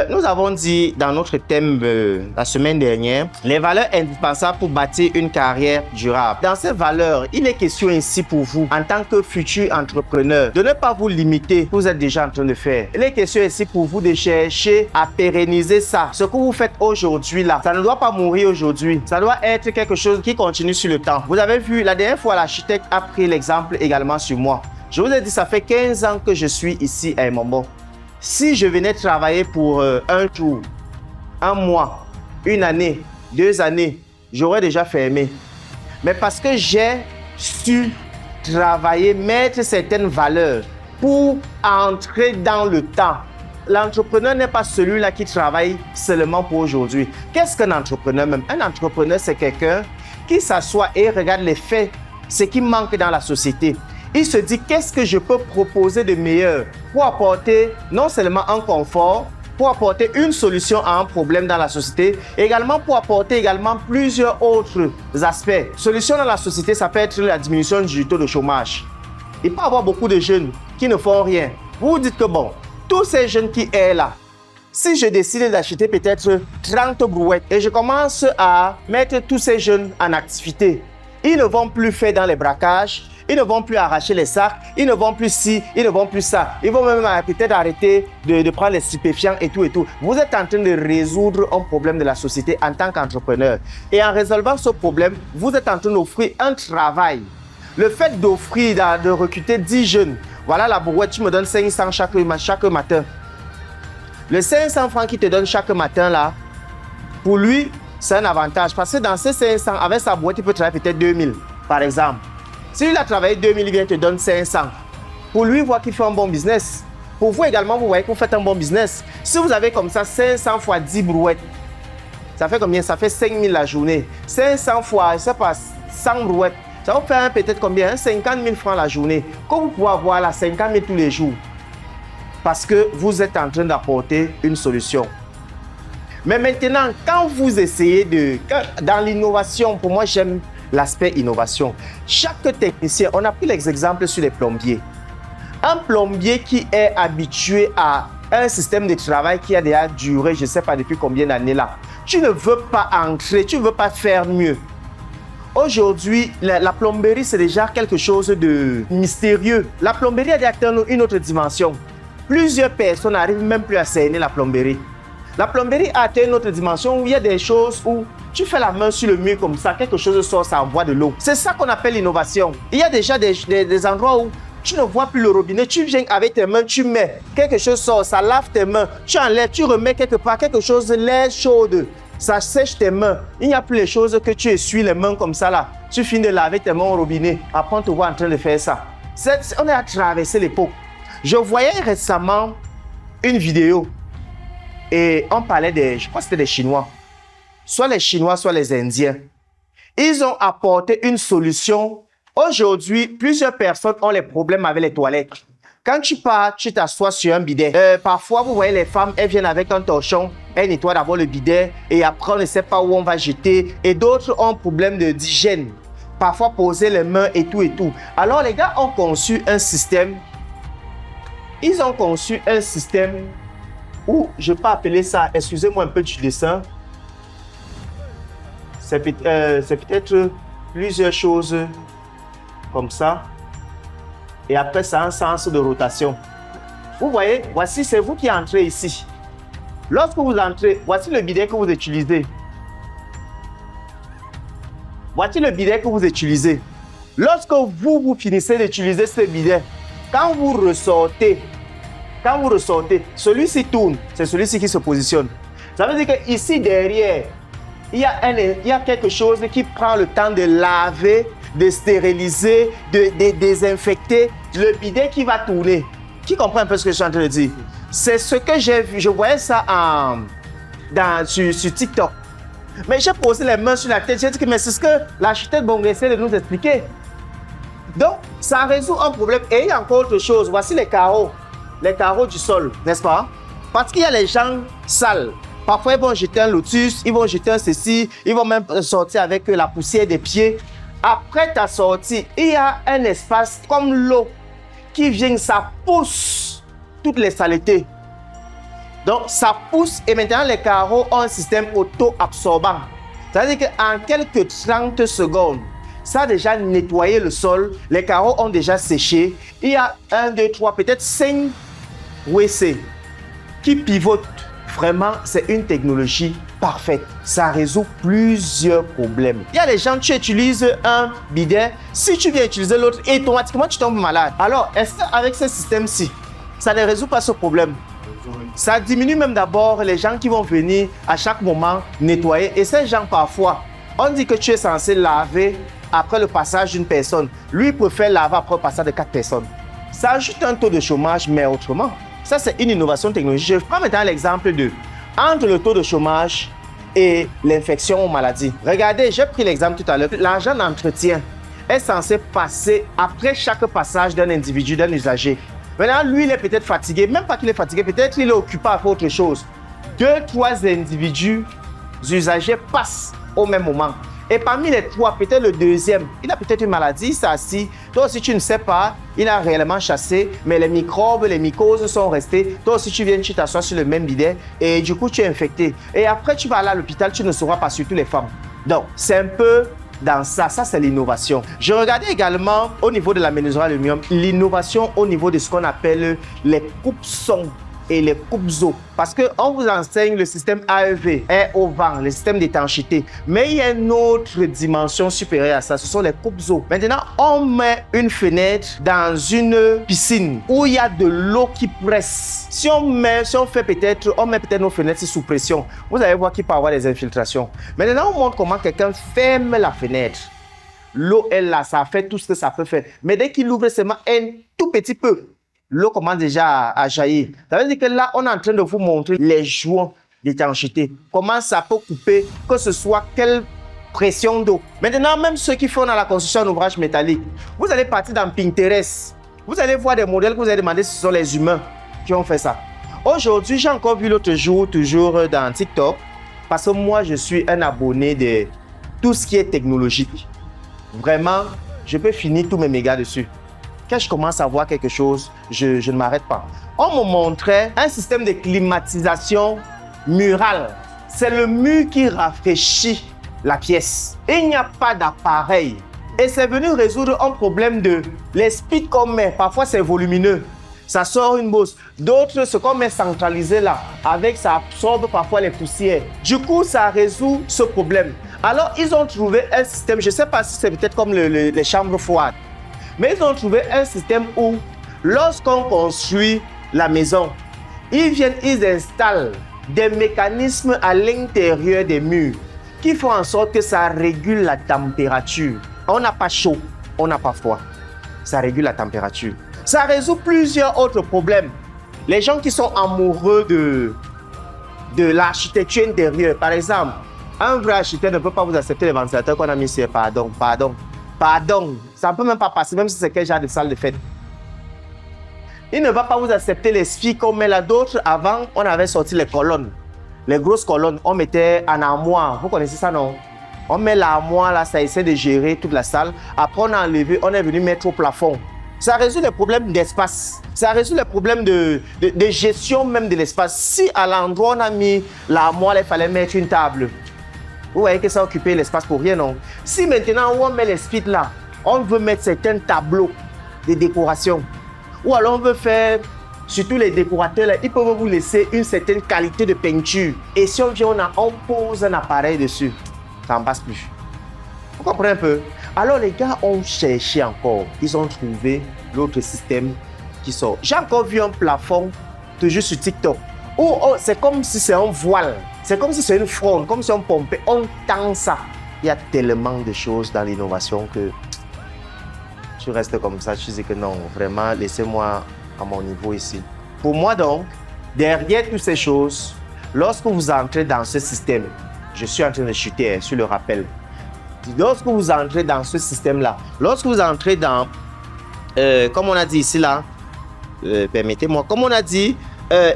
Nous avons dit dans notre thème la semaine dernière, les valeurs indispensables pour bâtir une carrière durable. Dans ces valeurs, il est question ici pour vous, en tant que futur entrepreneur, de ne pas vous limiter ce que vous êtes déjà en train de faire. Il est question ici pour vous de chercher à pérenniser ça. Ce que vous faites aujourd'hui là, ça ne doit pas mourir aujourd'hui. Ça doit être quelque chose qui continue sur le temps. Vous avez vu, la dernière fois, l'architecte a pris l'exemple également sur moi. Je vous ai dit, ça fait 15 ans que je suis ici à Mbombo. Si je venais travailler pour un jour, un mois, une année, 2 années, j'aurais déjà fermé. Mais parce que j'ai su travailler, mettre certaines valeurs pour entrer dans le temps. L'entrepreneur n'est pas celui-là qui travaille seulement pour aujourd'hui. Qu'est-ce qu'un entrepreneur même? Un entrepreneur, c'est quelqu'un qui s'assoit et regarde les faits, ce qui manque dans la société. Il se dit, qu'est-ce que je peux proposer de meilleur pour apporter non seulement un confort, pour apporter une solution à un problème dans la société, également pour apporter également plusieurs autres aspects. Solution dans la société, ça peut être la diminution du taux de chômage. Il peut y avoir beaucoup de jeunes qui ne font rien. Vous vous dites que bon, tous ces jeunes qui sont là, si je décide d'acheter peut-être 30 brouettes et je commence à mettre tous ces jeunes en activité, ils ne vont plus faire dans les braquages, ils ne vont plus arracher les sacs, ils ne vont plus ci, ils ne vont plus ça. Ils vont même peut-être arrêter de prendre les stupéfiants et tout et tout. Vous êtes en train de résoudre un problème de la société en tant qu'entrepreneur. Et en résolvant ce problème, vous êtes en train d'offrir un travail. Le fait d'offrir, de recruter 10 jeunes, voilà la brouette, tu me donnes 500 chaque matin. Le 500 francs qu'il te donne chaque matin là, pour lui, c'est un avantage. Parce que dans ces 500, avec sa brouette, il peut travailler peut-être 2000, par exemple. Si il a travaillé 2000, il vient te donner 500. Pour lui, voir qu'il fait un bon business. Pour vous également, vous voyez que vous faites un bon business. Si vous avez comme ça 500 fois 10 brouettes, ça fait combien? Ça fait 5000 la journée. 500 fois, je ne sais pas, 100 brouettes. Ça va faire peut-être combien? 50 000 francs la journée. Que vous pouvez avoir là, 50 000 tous les jours. Parce que vous êtes en train d'apporter une solution. Mais maintenant, quand vous essayez dans l'innovation, pour moi, j'aime l'aspect innovation. Chaque technicien, on a pris l'exemple sur les plombiers. Un plombier qui est habitué à un système de travail qui a déjà duré, je ne sais pas depuis combien d'années là. Tu ne veux pas entrer, tu ne veux pas faire mieux. Aujourd'hui, la plomberie, c'est déjà quelque chose de mystérieux. La plomberie a déjà atteint une autre dimension. Plusieurs personnes n'arrivent même plus à cerner la plomberie. La plomberie a atteint une autre dimension où il y a des choses où tu fais la main sur le mur comme ça, quelque chose sort, ça envoie de l'eau. C'est ça qu'on appelle l'innovation. Il y a déjà des endroits où tu ne vois plus le robinet, tu viens avec tes mains, tu mets, quelque chose sort, ça lave tes mains, tu enlèves, tu remets quelque part, quelque chose, l'air chaude, ça sèche tes mains. Il n'y a plus les choses que tu essuies les mains comme ça là. Tu finis de laver tes mains au robinet, après on te voit en train de faire ça. On a traversé l'époque. Je voyais récemment une vidéo et on parlait je crois que c'était des Chinois. Soit les Chinois, soit les Indiens. Ils ont apporté une solution. Aujourd'hui, plusieurs personnes ont les problèmes avec les toilettes. Quand tu pars, tu t'assois sur un bidet. Parfois, vous voyez les femmes, elles viennent avec un torchon, elles nettoient d'abord le bidet et après, on ne sait pas où on va jeter. Et d'autres ont un problème d'hygiène. Parfois, poser les mains et tout et tout. Alors, les gars ont conçu un système. Ils ont conçu un système où, je peux appeler ça, excusez-moi un peu du dessin, c'est peut-être plusieurs choses comme ça. Et après, ça a un sens de rotation. Vous voyez, voici, c'est vous qui entrez ici. Lorsque vous entrez, voici le bidet que vous utilisez. Voici le bidet que vous utilisez. Lorsque vous finissez d'utiliser ce bidet, quand vous ressortez, celui-ci tourne, c'est celui-ci qui se positionne. Ça veut dire qu'ici derrière, il y a quelque chose qui prend le temps de laver, de stériliser, de désinfecter, le bidet qui va tourner. Qui comprend un peu ce que je suis en train de dire? C'est ce que j'ai vu. Je voyais ça sur TikTok. Mais j'ai posé les mains sur la tête. J'ai dit que mais c'est ce que l'architecte Bongo essaie de nous expliquer. Donc, ça résout un problème. Et il y a encore autre chose. Voici les carreaux du sol, n'est-ce pas? Parce qu'il y a les gens sales. Parfois, ils vont jeter un lotus, ils vont jeter un ceci, ils vont même sortir avec la poussière des pieds. Après ta sortie, il y a un espace comme l'eau qui vient, ça pousse toutes les saletés. Donc, ça pousse et maintenant les carreaux ont un système auto-absorbant. C'est-à-dire qu'en quelques 30 secondes, ça a déjà nettoyé le sol, les carreaux ont déjà séché. Il y a 1, 2, 3, peut-être 5 WC qui pivotent. Vraiment, c'est une technologie parfaite. Ça résout plusieurs problèmes. Il y a des gens, tu utilises un bidet, si tu viens utiliser l'autre, automatiquement tu tombes malade. Alors, est-ce qu'avec ce système-ci, ça ne résout pas ce problème? Ça diminue même d'abord les gens qui vont venir à chaque moment nettoyer. Et ces gens, parfois, on dit que tu es censé laver après le passage d'une personne. Lui, il préfère laver après le passage de 4 personnes. Ça ajoute un taux de chômage, mais autrement. Ça, c'est une innovation technologique. Je prends maintenant l'exemple entre le taux de chômage et l'infection aux maladies. Regardez, j'ai pris l'exemple tout à l'heure. L'argent d'entretien est censé passer après chaque passage d'un individu, d'un usager. Maintenant, lui, il est peut-être fatigué. Même pas qu'il est fatigué, peut-être qu'il est occupé à faire autre chose. 2, 3 individus usagers passent au même moment. Et parmi les 3, peut-être le deuxième, il a peut-être une maladie, il s'est assis. Toi aussi, tu ne sais pas, il a réellement chassé, mais les microbes, les mycoses sont restés. Toi aussi, tu viens, tu t'assois sur le même bidet et du coup, tu es infecté. Et après, tu vas aller à l'hôpital, tu ne sauras pas, surtout les femmes. Donc, c'est un peu dans ça c'est l'innovation. Je regardais également au niveau de la menuiserie aluminium, l'innovation au niveau de ce qu'on appelle les coupes-sons et les coupes-eaux. Parce qu'on vous enseigne le système AEV, air au vent, le système d'étanchéité. Mais il y a une autre dimension supérieure à ça, ce sont les coupes-eaux. Maintenant, on met une fenêtre dans une piscine où il y a de l'eau qui presse. Si on met peut-être nos fenêtres sous pression, vous allez voir qu'il peut y avoir des infiltrations. Maintenant, on montre comment quelqu'un ferme la fenêtre. L'eau est là, ça fait tout ce que ça peut faire. Mais dès qu'il ouvre seulement un tout petit peu, l'eau commence déjà à jaillir. Ça veut dire que là, on est en train de vous montrer les joints d'étanchéité. Comment ça peut couper, que ce soit quelle pression d'eau. Maintenant, même ceux qui font dans la construction un ouvrage métallique, vous allez partir dans Pinterest. Vous allez voir des modèles que vous allez demander si ce sont les humains qui ont fait ça. Aujourd'hui, j'ai encore vu l'autre jour, toujours dans TikTok, parce que moi, je suis un abonné de tout ce qui est technologique. Vraiment, je peux finir tous mes mégas dessus. Quand je commence à voir quelque chose, je ne m'arrête pas. On me montrait un système de climatisation murale. C'est le mur qui rafraîchit la pièce. Il n'y a pas d'appareil. Et c'est venu résoudre un problème de les speeds qu'on met. Parfois, c'est volumineux. Ça sort une bosse. D'autres, ce qu'on met centralisé là, avec ça absorbe parfois les poussières. Du coup, ça résout ce problème. Alors, ils ont trouvé un système, je ne sais pas si c'est peut-être comme les chambres froides. Mais ils ont trouvé un système où, lorsqu'on construit la maison, ils installent des mécanismes à l'intérieur des murs qui font en sorte que ça régule la température. On n'a pas chaud, on n'a pas froid. Ça régule la température. Ça résout plusieurs autres problèmes. Les gens qui sont amoureux de l'architecture intérieure, par exemple, un vrai architecte ne peut pas vous accepter les ventilateurs qu'on a mis sur. Pardon. Ça ne peut même pas passer, même si c'est quel genre de salle de fête. Il ne va pas vous accepter les filles qu'on met là. D'autres, avant, on avait sorti les colonnes. Les grosses colonnes, on mettait en armoire. Vous connaissez ça, non? On met l'armoire là, ça essaie de gérer toute la salle. Après, on a enlevé, on est venu mettre au plafond. Ça résout les problèmes d'espace. Ça résout les problèmes de gestion même de l'espace. Si à l'endroit où on a mis l'armoire, il fallait mettre une table. Vous voyez que ça a occupé l'espace pour rien, non? Si maintenant où on met les speeds là, on veut mettre certains tableaux de décoration, ou alors on veut faire, surtout les décorateurs là, ils peuvent vous laisser une certaine qualité de peinture. Et si on vient, on pose un appareil dessus, ça n'en passe plus. Vous comprenez un peu? Alors les gars ont cherché encore, ils ont trouvé l'autre système qui sort. J'ai encore vu un plafond, toujours sur TikTok, où c'est comme si c'est un voile. C'est comme si c'est une fronde, comme si on pompait, on tend ça. Il y a tellement de choses dans l'innovation que tu restes comme ça, tu dis que non, vraiment, laissez-moi à mon niveau ici. Pour moi donc, derrière toutes ces choses, lorsque vous entrez dans ce système, je suis en train de chuter sur le rappel. Lorsque vous entrez dans ce système-là, lorsque vous entrez dans, comme on a dit ici là, permettez-moi, comme on a dit,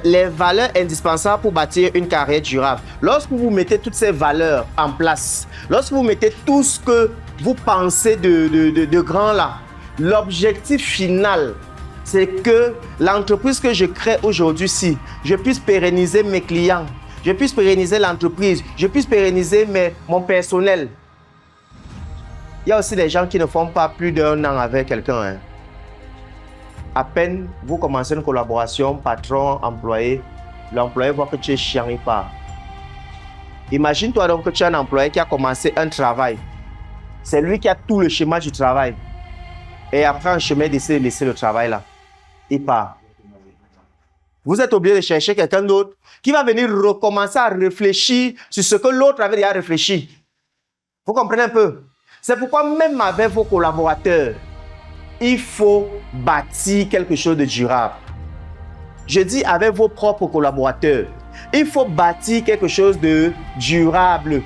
les valeurs indispensables pour bâtir une carrière durable. Lorsque vous mettez toutes ces valeurs en place, lorsque vous mettez tout ce que vous pensez de grand là, l'objectif final, c'est que l'entreprise que je crée aujourd'hui, si je puisse pérenniser mes clients, je puisse pérenniser l'entreprise, je puisse pérenniser mon personnel. Il y a aussi des gens qui ne font pas plus d'1 an avec quelqu'un. Hein. À peine vous commencez une collaboration, patron, employé, l'employé voit que tu es chiant, il part. Imagine-toi donc que tu as un employé qui a commencé un travail. C'est lui qui a tout le schéma du travail. Et après, un chemin d'essayer de laisser le travail là. Il part. Vous êtes obligé de chercher quelqu'un d'autre qui va venir recommencer à réfléchir sur ce que l'autre avait déjà réfléchi. Vous comprenez un peu? C'est pourquoi même avec vos collaborateurs, il faut bâtir quelque chose de durable. Je dis avec vos propres collaborateurs, il faut bâtir quelque chose de durable.